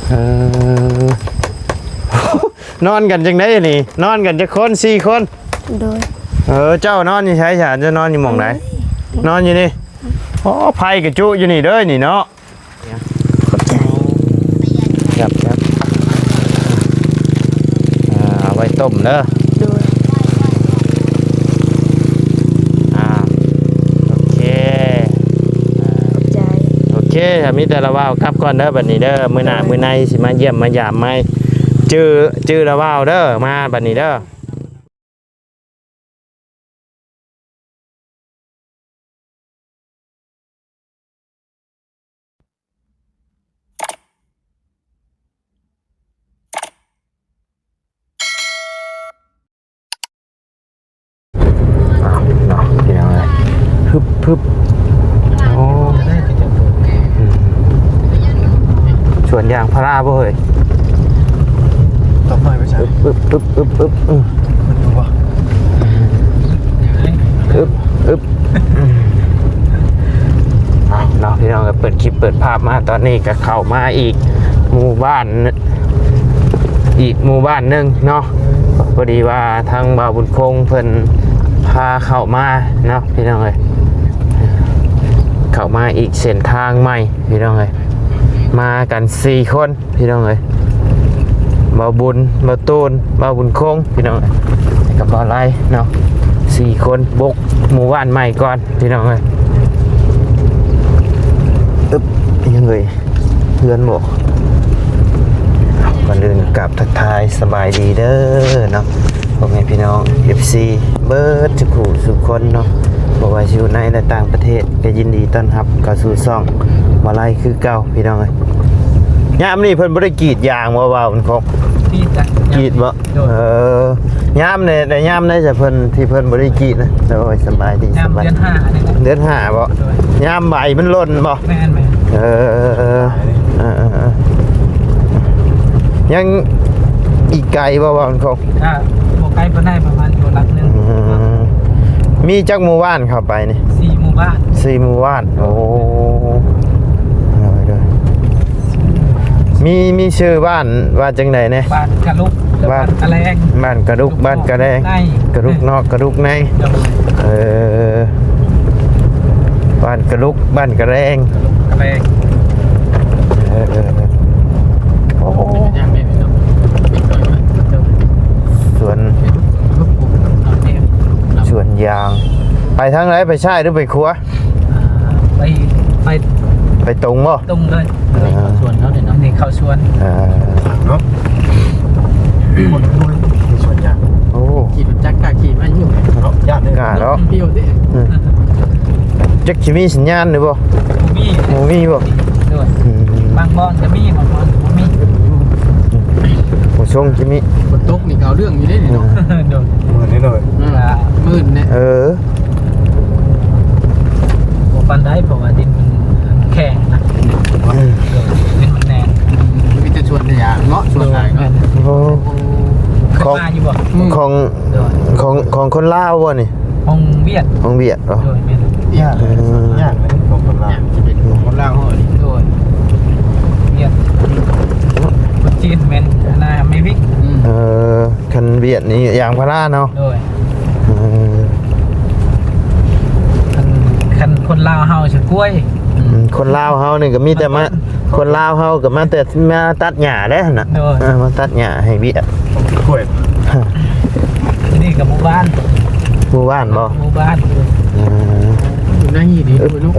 เออนอนกันจังได้นี่นอนกันจะคน4คนโดยเจ้านอนอยู่ใช้ฉันจะนอนอยู่หม่องไหนนอนอยู่นี่อ๋อไผ่กับจุอยู่นี่เด้อนี่เนาะขอบใจครับเอาไว้ต้มเด้อโดยโอเคขอบใจโอเคถ้ามีแต่ละว่าวกลับก่อนเด้อบัดนี้เด้อมื้อหน้ามื้อในสิมาเยี่ยมมายามไหมจื้อละว่าวเด้อมาบัดนี้เด้อเนาะพี่น้องเลยพึบโอ้สวนยางพาราบ่เฮ้ยต่อไปไม่ใช่ปึ๊บมันดูว่าเนาะพี่น้องก็เปิดคลิปเปิดภาพมาตอนนี้ก็เข้ามาอีกหมู่บ้านหนึ่งเนาะพอดีว่าทางบ่าวบุญคงเพิ่นพาเข้ามาเนาะพี่น้องเลยเข้ามาอีกเส้นทางใหม่พี่น้องเลยมากัน4คนพี่น้องเลยบ่าวบุญบ่าวตูนบ่าวบุญคงพี่น้องเลยกับบ่าวไล่เนาะ4คนบุกหมู่บ้านใหม่ก่อนพี่น้องเลยยังไงเพื่อนบอกก่อนอื่นกลับทักทายสบายดีเด้อเนาะพ่อแม่พี่น้อง FC เบิร์ดจุกุสุคนเนาะบอกว่าอยู่ในและต่างประเทศก็ยินดีต้อนรับเข้าสู่ซ่องมาไล่คือเก่าพี่น้องเลยยามนี่เพิ่นบ่ได้กรีดยางว่ามันคงกรีดบ่ยามเนี่ยแต่ยามได้จะเพิ่นที่เพิ่นบ่ได้กรีดนะโอ้ยสบายดีสบายเดือน5บ่ยามใบมันหล่นบ่แม่นยังอีกไกลบ่ว่ามันคงบ่ไกลปานใดประมาณอยู่หลักนึงมีจักหมู่บ้านเข้าไปนี่4หมู่บ้าน4หมู่บ้านโอ้มีชื่อบ้านว่าจังได๋เนี่ยบ้านกระลุกบ้านกระแรงบ้านกระดุกบ้านกระแดงกระดุกนอกกระดุกในบ้านกระลุกบ้านกระแรงกระแรงโอ้ส่วนยางไปทางไหนไปใช่หรือไปครัวไปตรงบ่ตรงเลยส่วนเขาเดี๋ยวนะนี่เข้าชวนเนาะคนดูมีส่วนยางโอ้ขี่รถจักรขี่มาอยู่เนาะญาติเลยกล้าเนาะพี่อยู่ดิจักสิมีสัญญาณหรือบ่มีบ่บางบอนจะมีบางบอนมีผู้ชงจะมีฝนตกนี่เขาเรื่องอยู่ได้เนาะโดนมืดนิดหน่อยมืดเนี่ยปันได้เพราะว่าดินมันแข็งนะดินมันแน่นมีแต่ส่วนยางเนาะส่วนไหนเนาะของคนลาวบ่นี่ของเวียดเหรอยากเลยของคนลาวจะเป็นคนลาวเหรอโดยเวียดคนจีนแม่นน่าไม่วิกคันเวียดนี่ยางพาราเนาะโดยคันคนลาวเฮาจะกล้วยคนลาวเฮานี่ก็มีแต่มาคนลาวเฮาก็มาแต่มาตัดหญ้าได้น่ะมาตัดหญ้าให้เวียดกล้วยนี่กับหมู่บ้านบ่หมู่บ้านอยู่นั่งยี่ดีด้วยลูก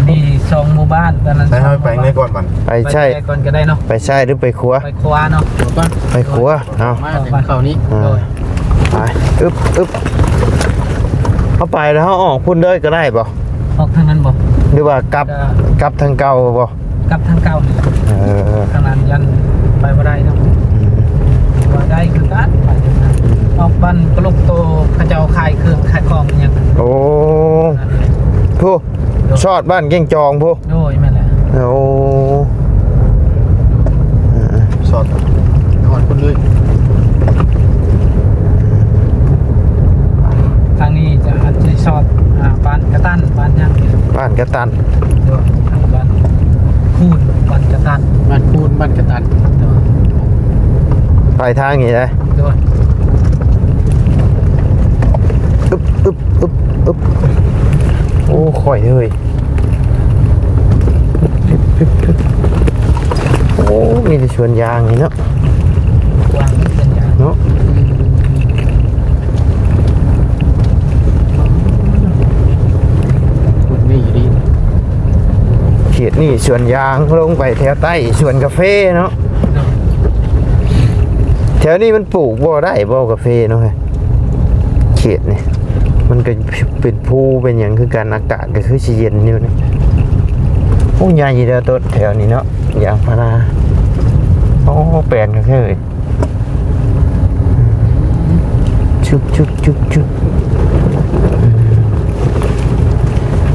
นี่2หมู่บ้านตอนนั้นไปไงก่อนมันไปใช่ก่อนก็ได้เนาะไปใช่หรือไปครัวไปครัวเนาะไปครัวเอามาถึงเขานี้ไปเข้าไปแล้วเขาออกพุ่นเลยก็ได้บ่ออกทางนั้นบ่หรือว่ากลับทางเก่าบ่กลับทางเก่าทางนั้นยันไปบ่ได้เนาะบ่ได้คือกันไปออกบ้านกลุกโตเขาเจ้าขายเครื่องขายของอย่างโอ้ผู้ชอดบ้านเก่งจองผู้โดยแม่นแหละโอ้สอดถอดคนเลยทางนี้จะชอดบ้านกระตันบ้านยังบ้านกระตันบ้าน ไอ้ทางนี้ได้ โดย อึ๊บอึ๊บอึ๊บอึ๊บโอ้ข่อยเลยโอ้มีแต่ชวนยางนี่เนาะ วางเป็นอย่าง เนาะ มันมีอยู่ดี เขียดนี่ชวนยางลงไปแถวใต้ชวนกาแฟเนาะ โดย แถวนี้มันปลูกบ่ได้บ่กาแฟเนาะเขียดนี่มันก็เป็นภูเป็นอย่างคือการอากาศก็คือสิเย็นอยู่นี่โอ้ยายีเด้อต้นแถวนี้เนาะยางพาราโอ้แปลนก็แค่เลยชุบชุบชุบชุบ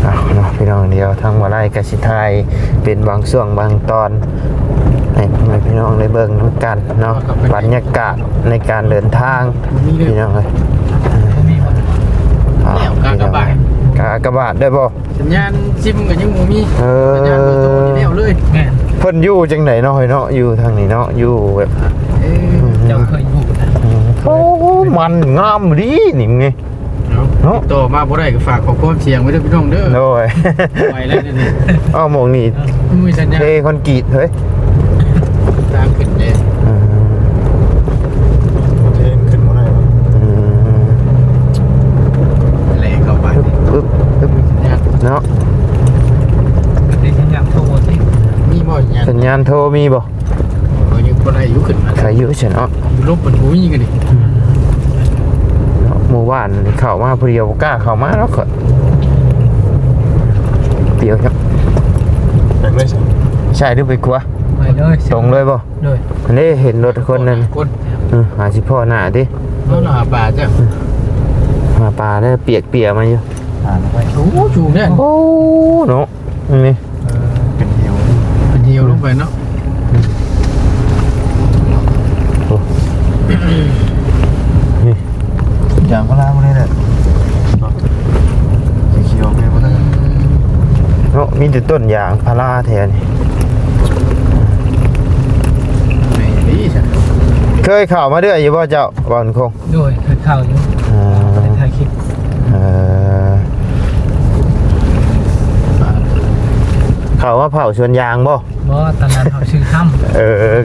เอาเนาะพี่น้องเดียวทางวาไลกสิไทยเป็นบางช่วงบางตอนให้พ่อแม่พี่น้องได้เบิ่งทุกกันเนาะบรรยากาศในการเดินทางพี่น้องเลย มีหมด เอาพี่น้องกากระบาดได้บ่ สัญญาณซิมกับยังบ่มี เอ สัญญาณโทรนี่แล้วเลย แม่น เพิ่นอยู่จังไหนเนาะเฮ้ยเนาะอยู่ทางนี้เนาะอยู่แบบ เจ้าเคยอยู่นะ โอ้มันงามดีนี่ไง เนาะต่อมาบ่ได้ก็ฝากขอความเสียงไว้ด้วยพี่น้องเด้อ โดย ไปแล้วนี่ อ้าวหมองนี่ มีสัญญาณ เทคอนกรีตเฮ้ย ตามขึ้นเลย เทนขึ้นมาได้ครับ แหลกเข้าไป ปึ๊บปึ๊บ สัญญาณ เนาะ ก็ได้สัญญาณโทรสิ มีบ่สัญญาณ สัญญาณโทรมีบ่ ก็ยังบ่ได้อยู่ขึ้นมา ใครอยู่เฉยเนาะ ลบมันบ่มีกันดิ เนาะเมื่อวานเข้ามาผู้เดียวบ่กล้าเข้ามาแล้วก็เปรียวครับ แบ่งเลยสิ ใช่หรือไปกลัว ไปเลย ตรงเลยบ่ เลย อันนี้เห็นรถคนนั้น คน หาสิพ่อหน้าดิ เนาะหาปลาจ้ะ หาปลาได้เปียกมาอยู่ อ่านไว้ โอ้ชูเนี่ย โอ้เนาะนี่ เป็นเดียว เป็นเหี่ยวลงไปเนาะ นี่ ยางพารามาเลยเนี่ยเขียวๆไปมาได้ เนาะมีแต่ต้นยางพาราแทน ไม่ดีจ้ะ เคยเข้ามาเด้ออยู่บ่เจ้าบอลคง ด้วยเคยเข้าอยู่ อ่า ไปถ่ายคลิป เขาว่าเผาชวนยางบ่ บ่ตอนนั้นเขาชื่อถ้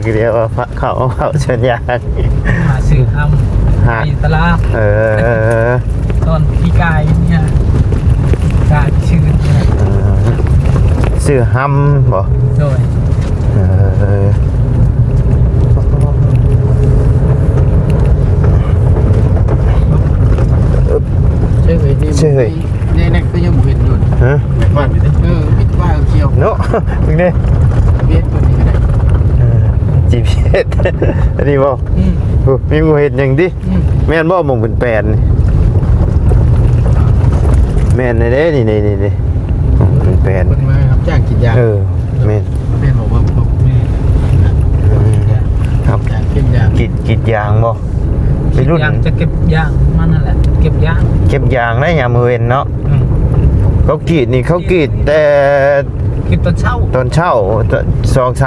คือเดียวว่าเขาว่าเผาชวนยาง ำหาชื่อถ้ำมีตลาด ตอนพี่กายเนี่ยกายชื่อเนี่ย ซื้อห้ำบ่ โดย เชื่อเลยนี่เนี่ยก็ยังบ่เห็นอยู่ ฮะ แบ่งบ้านไปดิ มิดว่าเขียว เนาะถึงได้ เบียดตัวนี้ก็ได้ GPS อันนี้บ่ อืม มีงูเห็นอย่างดิ อืม แม่นบ่มองเป็นแปลนนี่แม่นในเด้นี่เป็นแปลน คนมาครับจ้างกินยา แม่น แม่บอกว่าบอกแม่ ครับ ยางเข้มยาง กิดยางบ่ไปรุ่น ยางจะเก็บยางมันนั่นแหละเก็บยาง เก็บยางได้ยามมื้อเย็นเนาะเขากรีดนี่เขากรีดแต่ เก็บตอนเช้า ตอนเช้า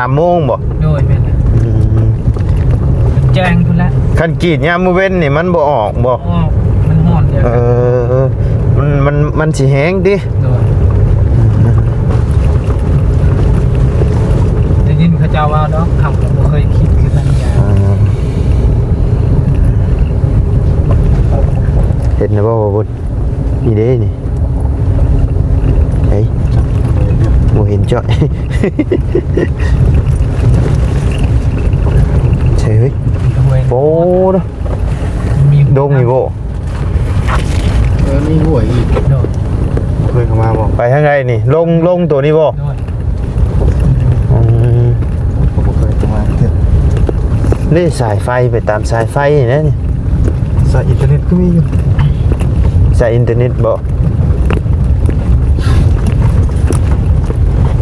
2-3 โมงบ่ โดยเป็นแจ้งคุณแล้ว คันกรีดยามมื้อเว้นนี่มันบ่ออกบ่ อ๋อมันห่อนเดียว มันสิแห้งดิ โดยได้ยินเขาเจ้าว่าเนาะเขาบ่เคยคิดคือนั่นยาง เห็นนะบ่บ่บุญนี่เด้นี่เฮ้ยบ่เห็นจ้อย ใช่เฮ้ย โอ้เนาะ มี ดงนี่บ่ มีหัวอีก โดย เคยเข้ามาบอก ไปทางไงนี่ลงตัวนี้บ่ โดย ผมบ่เคยเข้ามาเที่ยว นี่สายไฟไปตามสายไฟนี่นะนี่ สายอินเทอร์เน็ตก็มีอยู่ สายอินเทอร์เน็ตบ่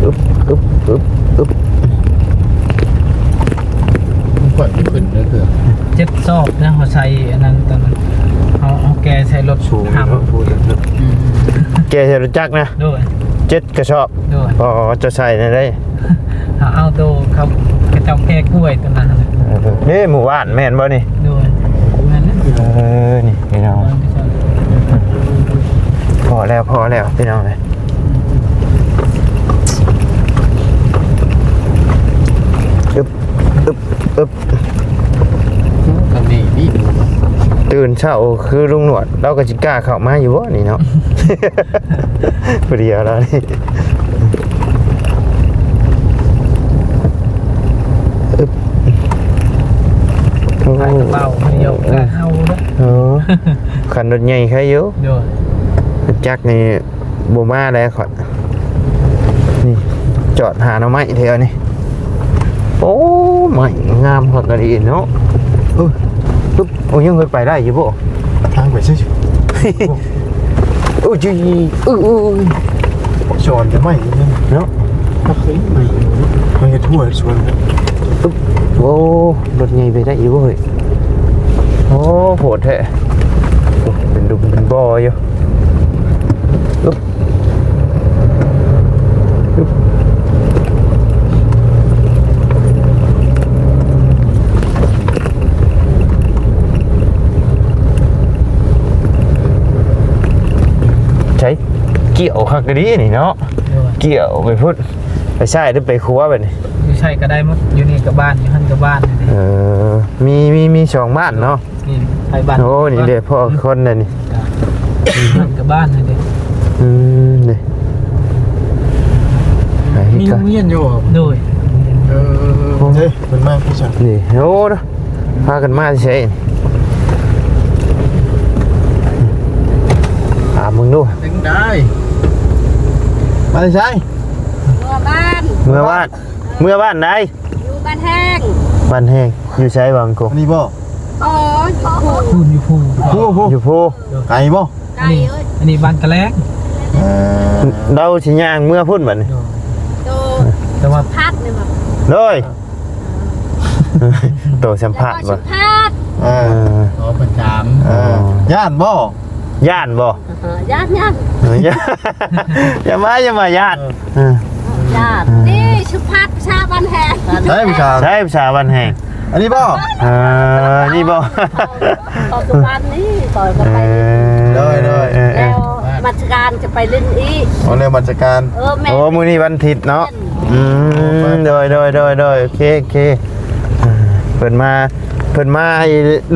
อึ๊บอึ๊บอึ๊บอึ๊บ มันก่อนที่ขึ้นเลยคือ 7 ซอกนะเขาใช้อันนั้นตอนนั้นเอาแกใช้รถ สูง ห้าม เนาะพูดถึง แกจะรู้จักนะ โดย 7 กระสอบ โดย อ๋อจะใส่ในได้ เอาตัวเขากระเจ้าแก้กล้วยตัวนั้นน่ะ นี่หมู่บ้านแม่นบ่นี่ ด้วยแม่นนะ นี่พี่น้องพอแล้วพี่น้องเลยอึบ ทางนี้นี่ ตื่นเช้าคือลุงหนวดเราก็จิกล้าเข้ามาอยู่บ่นี่เนาะ พอดีแล้วนี่อึบโอ้ ใส่กระเป๋าเดียวก็เอาเนาะ โหขันรถใหญ่ใครอยู่ ด้วย จักนี่บ่มาแล้วขอดนี่จอดหาหน่อไม้เท่านี่โอ้ไม้งามคักกะดีเนาะปึ๊บโอ้ยังเคยไปได้อยู่บ่ ทางไปใช่ โอ้จีชอนจะไม่เนี่ย เนาะ ถ้าเคยไม่ทั่วชวน ปึ๊บโอ้รถใหญ่ไปได้อยู่เว้ยโอ้โหดแท้โอ้เป็นดุมเป็นบ่ออยู่ปึ๊บปึ๊บใช้เกี่ยวคักกะดีนี่เนาะ ด้วย เกี่ยวไปพูดไปใช่หรือไปครัวไปนี่ อยู่ใช่ก็ได้หมดอยู่นี่กับบ้านอยู่หั่นกับบ้านนี่ มีสองบ้านเนาะ นี่ไปบ้าน โอ้นี่เด็กพ่อคนน่ะนี่ หั่นกับบ้านนี่เด้ นี่ไหน มี ก็ โรงเรียนอยู่ ด้วย เฮ้ยมันมากพี่ชาย นี่โอ้เนาะพากันมาใช่ถามมึงดู ดึงได้มาใช่ เมื่อบ้าน เมื่อบ้านไหน อยู่บ้านแห้ง บ้านแห้งอยู่ใช้บางกง อันนี้บ่ โอ้ยโอ้ พูนอยู่พู ผู้ อยู่พู ไก่บ่ ไก่เอ้ย อันนี้บ้านกระแลง เราสิย่างเมื่อพุ่นบัดนี้ โต แต่ว่า พัดนี่บ่ เลยโตสัม แล้ว ผัส ก็ บ่ สิพัด ขอประจาม ย่านบ่ ย่านบ่ ญาติ อย่ามาย่าน ญาตินี่ชุพัดชาบ้านแห้ง ใช่พี่ชาย ใช่ภาษาบ้านแห้ง อันนี้บ่ นี่บ่ ต่อสุพรรณนี่ต่อยก็ไป แล้วมัชการจะไปเล่นอีก เอาเรื่องบัญชาการ แม่ โอ้มื้อนี้วันอาทิตย์เนาะโดยโอเคเพิ่นมา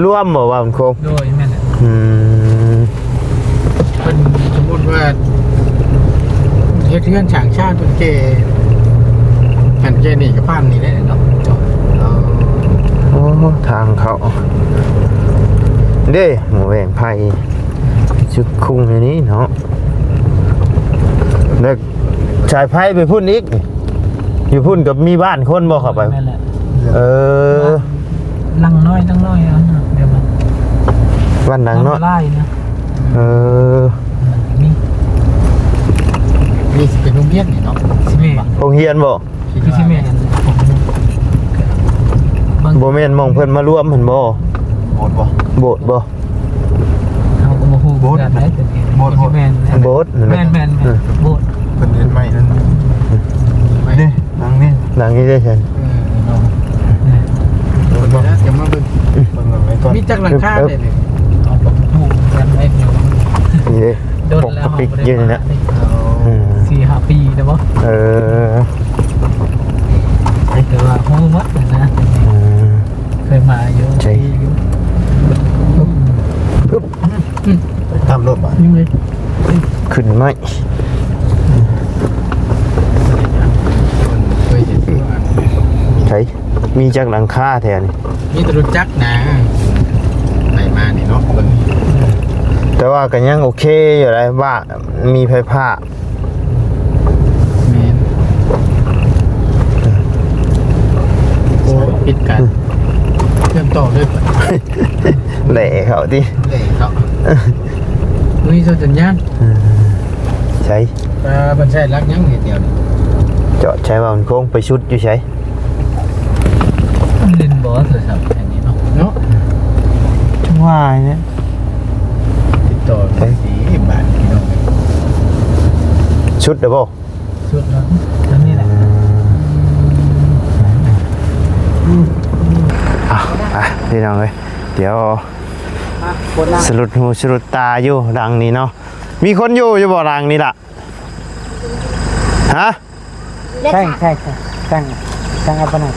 ร่วมบ่ว่าคุณครู ด้วยแม่น่ะ เป็นสมมติว่าเฮ็ดเพื่อนฉางชาติเป็นเกหันเกนี่กับบ้านนี่ได้เนาะจบ โอ้ทางเขาเด้หมูแหวงไผ่ชุดคุ้งในนี้เนาะแล้วชายไผ่ไปพุ่นอีกอยู่พุ่นกับมีบ้านคนบ่เข้าไป แม่นแหละ เออ ลังน้อยตั้งน้อยเอานะเดี๋ยวมัน บ้านหนังเนาะ ไล่นะ เออ มี นี่เป็นโรงเรียนนี่เนาะ สิเม โรงเรียนบ่ คือสิเมบาง บ่แม่นหมองเพิ่นมารวมเพิ่นบ่ โบดบ่ โบสถ์บ่ เขาก็มาฮู้แบบไหนแต่สิแม่น โบสถ์นั่นแหละ แม่นโบสถ์ เป็นเรียนใหม่นั่นนี่ทางนี้ หลังนี้ได้เห็น เนาะจะมาเป็น เบิ่งไว้ก่อน มีจักหลังคาเลย เอาปกฮู้แบบไหนอยู่ นี่เด้ โดน ปก แล้ว ปิกอยืนนะอืม 4-5 ปีแล้วบ่ เออ แต่ว่าฮู้หมดนะ อืม เคยมาอยู่ ใช่ ตามรถบ่ นี่เลย ขึ้นไหม เคยเห็นว่า ใช่มีจักหลังคาแทน มีตรุจักนะไปมานี่เนาะเบิ่ง แต่ว่าก็ยังโอเคอยู่เลยว่ามีไฟผ้า แม่นโอ้ปิดกันเริ่มต่อเลยก่อน แหล่เขาที่ เลยเขามีโซจัญญาณ ใช้ บันใช่รักยังเดียวนี่ จอดใช้ว่ามันโค้งไปชุดอยู่ใช้ เล่นบอสโทรศัพท์แค่นี้เนาะ เนาะ ช่างว่าเนี่ย ติดต่อสีบาทพี่น้อง ชุดเด้อบ่ สุ ชุดแล้วนี่แหละ พี่น้องเลยเดี๋ยวสรุดหูสรุดตาอยู่รังนี้เนาะมีคนอยู่บ่รังนี้ล่ะฮะ ใช่อะไรนะ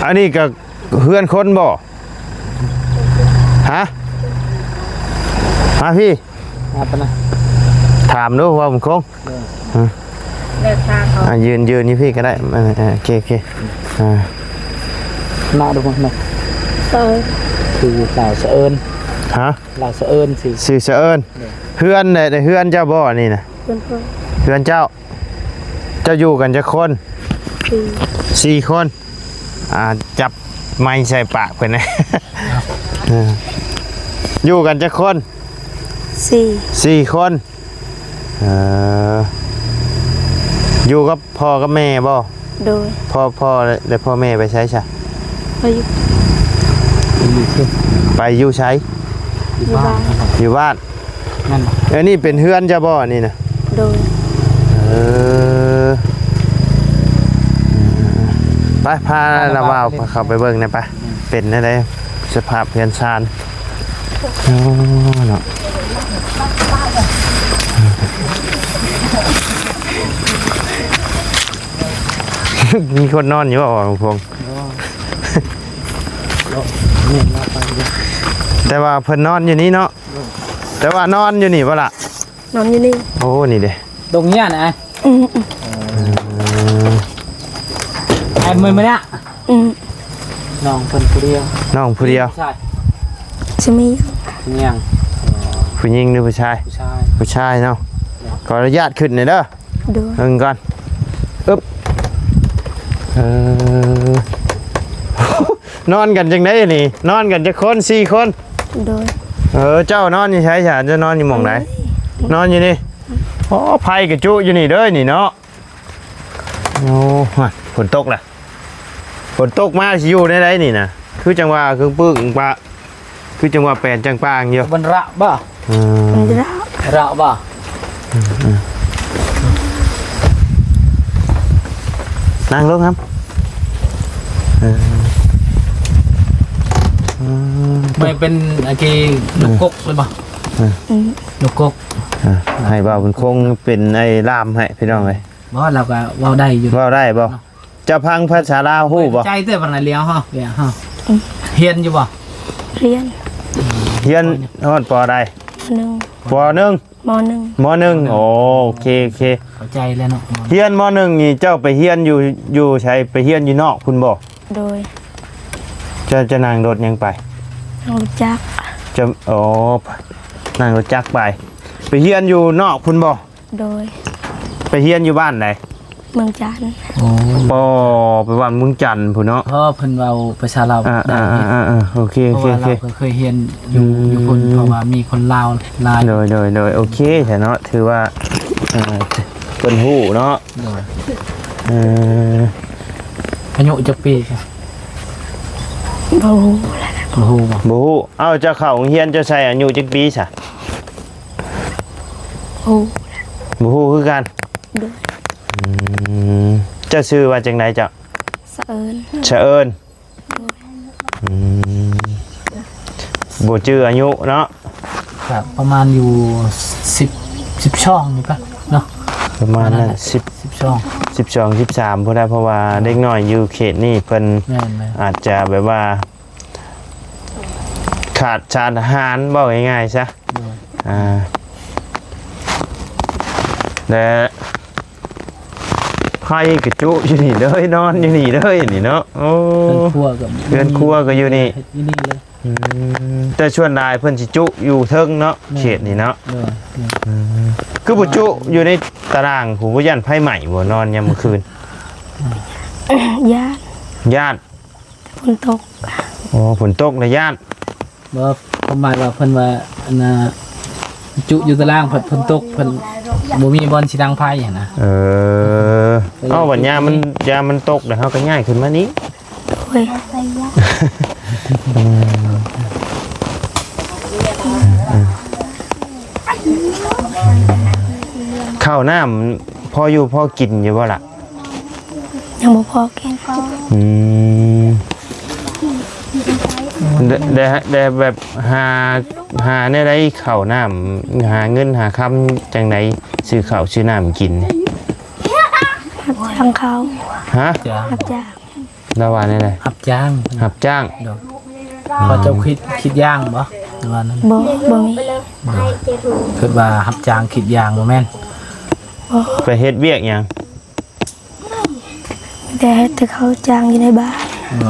อันนี้ก็เพื่อนคนบ่ฮะมาพี่ อะไรนะ ถามดูว่าผมคง เลิกทางเขา ยืนนี่พี่ก็ได้โอเคหน้าดูมั้ยนะ เออ คือเหล่าเสอิญ ฮะ เหล่าเสอิญสิ สื่อเสอิญเพื่อนเนี่ยเพื่อนเจ้าบ่นี่นะ เพื่อน เพื่อนเจ้าอยู่กันจะคนสี่คนจับไม้ใส่ปากเพื่อนนะ อยู่กันจะคน สี่คนอยู่กับพ่อกับแม่บ่ โดย พ่อและพ่อแม่ไปใช้ใช่ ไปอยู่ ไปอยู่ใช้ อยู่บ้าน อยู่บ้าน นั่น นี่เป็นเฮือนเจ้าบ่นี่นะ โดย ไปพาเราบ่าวเข้าไปเบิ่งหน่อยไปเป็นอะไรสภาพเฮือนชานเนาะมีคนนอนอยู่บ่หลวงพงแต่ว่าเพิ่นนอนอยู่นี่เนาะแต่ว่านอนอยู่นี่บ่ล่ะ นอนอยู่นี่ โอ้นี่เด้ ตรงเนี้ยนะไอ้มือมาเนี่ยน้องคนผู้เดียว น้องผู้เดียว ใช่ จะมี ยัง ผู้หญิงหรือผู้ชาย ผู้ชาย ผู้ชายเนาะขออนุญาตขึ้นหน่อยเด้อ โดย นึงก่อนอึ๊บนอนกันจังไดนี่ นอนกันจะคนสี่คน โดย เจ้านอนอยู่ใช่ฉันจะนอนอยู่หม่องไหนนอนอยู่นี่โอ้ไผ่กับจุอยู่นี่เด้อนี่เนาะโอ้ฝนตกล่ะฝนตกมาสิอยู่ได้ไดนี่นะคือจังหวะคือปึ้งปะคือจังหวะแปลนจังปางอยู่ บนระบ่ มันจะได้ ระบ่ นั่งลงครับไม่เป็นอะไรลูกกกเลยบ่ลูกกก ให้บ่าวมันคงเป็นไอ้ลามให้พี่น้องเลย บ่เราก็ว่าได้อยู่ ว่าได้บ่จะพังภาษาลาวฮู้บ่ ใจเต้บันไหนเลี้ยวฮะเลี้ยวฮะเฮียนอยู่บ่ เรียน เฮียนฮอดปอได้ หนึ่ง ปอหนึ่ง มหนึ่ง มหนึ่งโอเค เข้าใจแล้วเนาะ เฮียนมหนึ่งนี่เจ้าไปเฮียนอยู่ใช้ไปเฮียนอยู่นอกคุณบ่ โดย จะนั่งรถยังไป น้องจัก จะนั่งรถจักรไปเฮียนอยู่นอกคุณบ่ โดย ไปเฮียนอยู่บ้านไหน เมืองจันทร์ โอ้ ปอไปบ้านเมืองจันทน์พุ่นเนาะ เพราะเพิ่นเว้าภาษาลาวได้ โอเค เพ โอ ราะ เค ว่า โอเค เราก็เคยเรียนอยู่พุ่นเพราะว่ามีคนลาวหลาย โดยโอเคแต่เนาะถือว่าเป็นหูเนาะ โดย เออ อายุจักปีครับ บ่ฮู้ โอ้โหบ่ บูฮู้เอาเจะเข้าโรงเรียนเจะใส่อายุจักปีซะ ฮู้ บูฮู้คือกัน โดย เจ้าชื่อว่าจังไดเจ้า สะเอิญ เฉเอิญบ่ชื่ออายุเนาะ ครับประมาณอยู่10ช่องนี่ปะเนาะ ประมาณนั้น10ช่อง 12 13พุ่นได้เพราะว่าเด็กน้อยอยู่เขตนี้เพิ่น แม่น อาจจะแบบว่า ขาดสารอาหารบอกง่ายๆซะ ๆโดย และไข่กระจุอยู่นี่เลยนอนอยู่นี่เลยนี่เนาะโอ้ เพื่อนครัวกับ เพื่อนครัวก็อยู่นี่ อยู่นี่เลย แต่ชวนนายเพิ่นสิจุอยู่เทิงเนาะเขตนี่เนาะ โดย คือบ่จุอยู่ในตารางผมบ่ย่านไผใหม่บ่นอนยามมื้อคืน ญาติ ย่าน ฝนตก อ๋อฝนตกนะย่าน บ่ประมาณว่าเพิ่นว่าอันน่ะจุอยู่ตารางเพิ่นตกเพิ่นบ่มีบอลสิดังไผหั่นนะ เอาบัดยามมันตกแล้วเฮาก็ย้ายขึ้นมานี้ โดย าวน้ำพออยู่พอกินอยู่บ่ล่ะ ยังบ่พอกิน อืมได้แบบหาในได้ข้าวน้ำหาเงินหาคำจังไดซื้อข้าวซื้อน้ำกิน รับจ้างเขา ฮะ จ้าง รับจ้าง ระว่านี่ได รับจ้าง รับจ้าง เดี๋ยวพอเจ้าคิดย่างบ่ว่านั้น บ่มี คิดว่ารับจ้างคิดย่างบ่แม่น ไปเฮ็ดเวียกหยัง แต่ให้แต่เขาจ้างอยู่ในบ้าน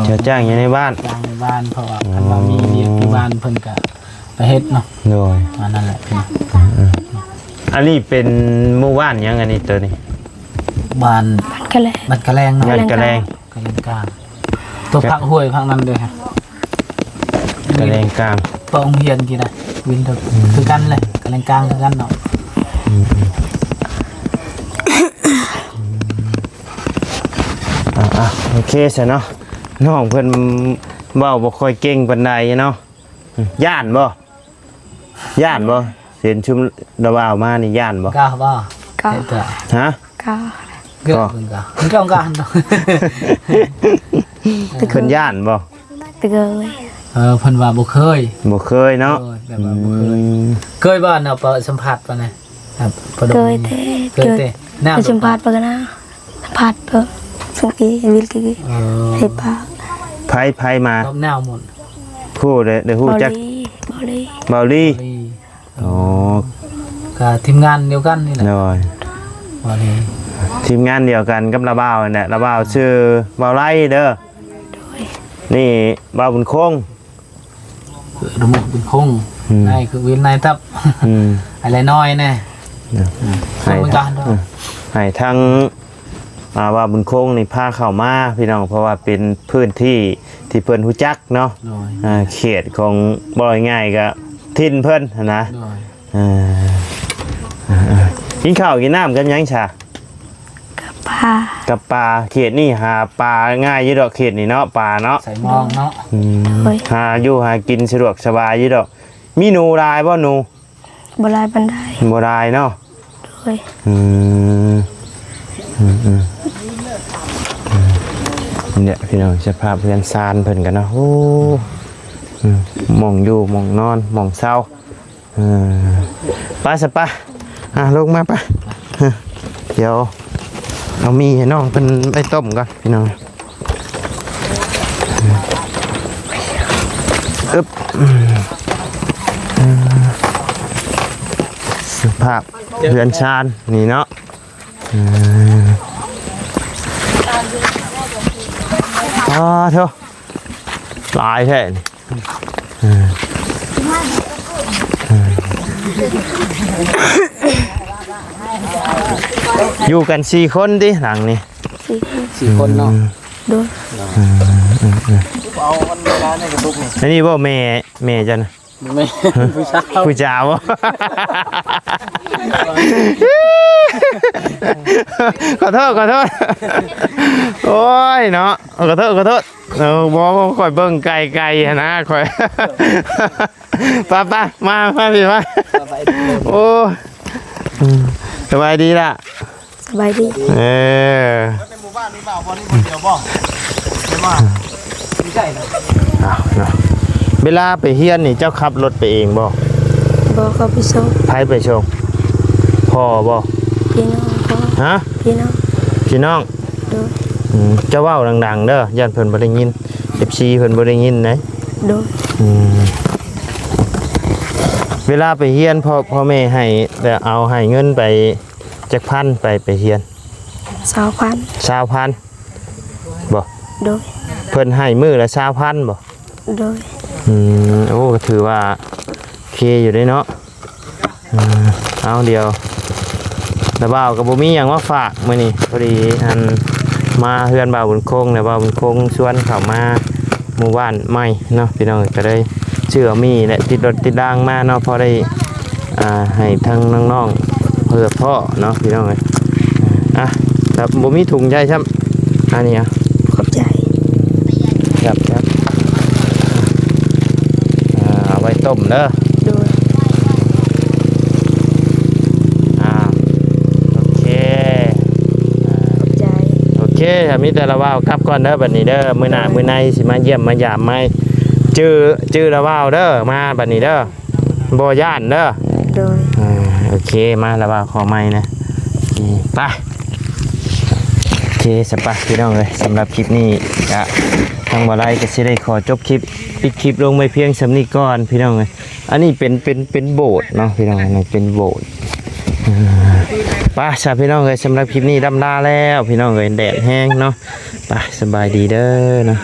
เจ้าจ้างอยู่ในบ้าน จ้างในบ้านเพราะว่าคันว่ามีเรียกที่บ้านเพิ่นก็ไปเฮ็ดเนาะ โดย ว่านั่นแหละพี่ อันนี้เป็นหมู่บ้านหยังอันนี้ตัวนี้ บ้าน บ้านก็แล บ้านกะแลงเนาะ บ้านกระแรง กะแลงกลางตัวพักห้วยพักนั้นด้วยฮะ กระแรงกลาง พอองเฮียนกี่นะวินเถอะคือกันเลยกะแลงกลางคือกันเนาะ โอเคซะเนาะน้องเพิ่นเว้าบ่ค่อยเก่งปานใดเนาะย่านบ่เห็นชุมระว่าวมานี่ย่านบ่ กล้าบ่ ก็ เฮ็ดเถอะ ฮะ ก็ เกือบเพิ่นก็เพิ่นก็กันเนาะ เพิ่นย่านบ่ ตะเกย เพิ่นว่าบ่เคย บ่เคยเนาะ แบบว่าบ่เคยเคยบ่เนาะเปิดสัมผัสป่ะนะครับพอด เค ม ยแต่ เคยแต่น้ำ ไปสัมภาษณ์ปกันนะสัมภาษณ์เปิดสังเกตวิลกี้ เออ ให้ปาก ไผมาร อบหน้าหมด ผู้ได้ฮู้จัก บอลี่ เบาลี่ นี่ อ๋อ ก็ทีมงานเดียวกันนี่แหละ น้อย บ่นี่ ทีมงานเดียวกันกับระบ่าวนั่นแหละระบ่าวชื่อเบาไล่เด้อนี่บ่าวบุญคง ดมุกเป็นคง อืม นายคือวินนายทับ อืม อะไรน้อยแน่ ให้ เหมือนกันเนาะ ให้ทั้งว่าบุญคงนี่พาเข้ามาพี่น้องเพราะว่าเป็นพื้นที่ที่เพิ่นฮู้จักเนาะ โดย เขตของบ่อยง่ายก็ทินเพิ่นนะ โดย กินข้าวกินน้ำกันยังชา กับปลา กับปลาเขตนี่หาปลาง่ายอยู่ดอกเขตนี่เนาะปลาเนาะ ใส่มองเนาะ หาอยู่หากินสะดวกสบายอยู่ดอกมีหนูลายบ่หนู บลายบันได บ่ลายเนาะ ด้วย เนี่ยพี่น้องสภาพเพื่อนซานเพิ่นกันเนาะโอ้หมองอยู่หมองนอนหมองเศร้าไปสะปะลงมาปะเดี๋ยวเอามีให้น้องเป็นไปต้มก่อนพี่น้องสภาพเพื่อนชานนี่เนาะเถอะลายแท้นี่อยู่กัน4 คนดิหลังนี่ 4 คนเนาะ ด้วย อันนี้บ่แม่จันน่ะ ไม่ผู้ชาย ผู้จ้าวะขอโทษโอ้ยเนาะขอโทษบ่ค่อยเบิ่งไกลๆนะค่อยป้ามาพี่มาโอ้สบายดีล่ะ สบายดี ในหมู่บ้านมีบ่าวบ่นี่คนเดียวบ่ใช่มั้ย ไม่ใช่เนาะ เนาะเวลาไปเฮียนนี่เจ้าขับรถไปเองบ่ บอกเขาไปส่ง ไผไปชงพ่อบ่ พี่น้องพ่อ ฮะ พี่น้อง พี่น้อง ด้วย เจ้าเว้าดังๆเด้อย่านเพิ่นบ่ได้ยิน FC เพิ่นบ่ได้ยินนะ ด้วย เวลาไปเฮียนพ่อแม่ให้แต่เอาให้เงินไปจักพันไปเฮียน 20,000 20,000บ่ ด้วย เพิ่นให้มื้อละ20,000บ่ ด้วย โอ้ก็ถือว่าโอเคอยู่ได้เนาะเอาเดียวแล้วบ่าวก็บ่มีหยังมาฝากมื้อนี้พอดีอันมาเฮือนบ่าวบุญคงแล้วบ่าวบุญคงชวนเข้ามาหมู่บ้านใหม่เนาะพี่น้องก็ได้ชื่อมีและติดรถติดรางมาเนาะพอได้ให้ทั้งน้องๆเพื่อพ่อเนาะพี่น้องเอ้ยแล้วบ่มีถุงใหญ่ซ้ํอันนี้อ่ะ ขอบใจ ครับเอาไว้ต้มเด้อ ด้วย โอ เคถ้ามีแต่ละว่าวกลับก่อนเด้อบัดนี้เด้อมื้อหน้ามื้อในสิมาเยี่ยมมายามไหมจื้อละว่าวเด้อมาบัดนี้เด้อบ่ย่านเด้อ โดย โอเคมาละว่าวขอไม้นะไปโอเคสบายพี่น้องเลยสำหรับคลิปนี้ก็ทางบ่ไลก็สิได้ขอจบคลิปปิดคลิปลงไปเพียงสำนี้ก่อนพี่น้องเลยอันนี้เป็นโบสถ์เนาะพี่น้องนี่เป็นโบสถ์ไป้าชาพี่น้องเลยสำหรับคลิปนี้ดำลาแล้วพี่น้องเลยแดดแห้งเนาะไปสบายดีเด้อเนาะ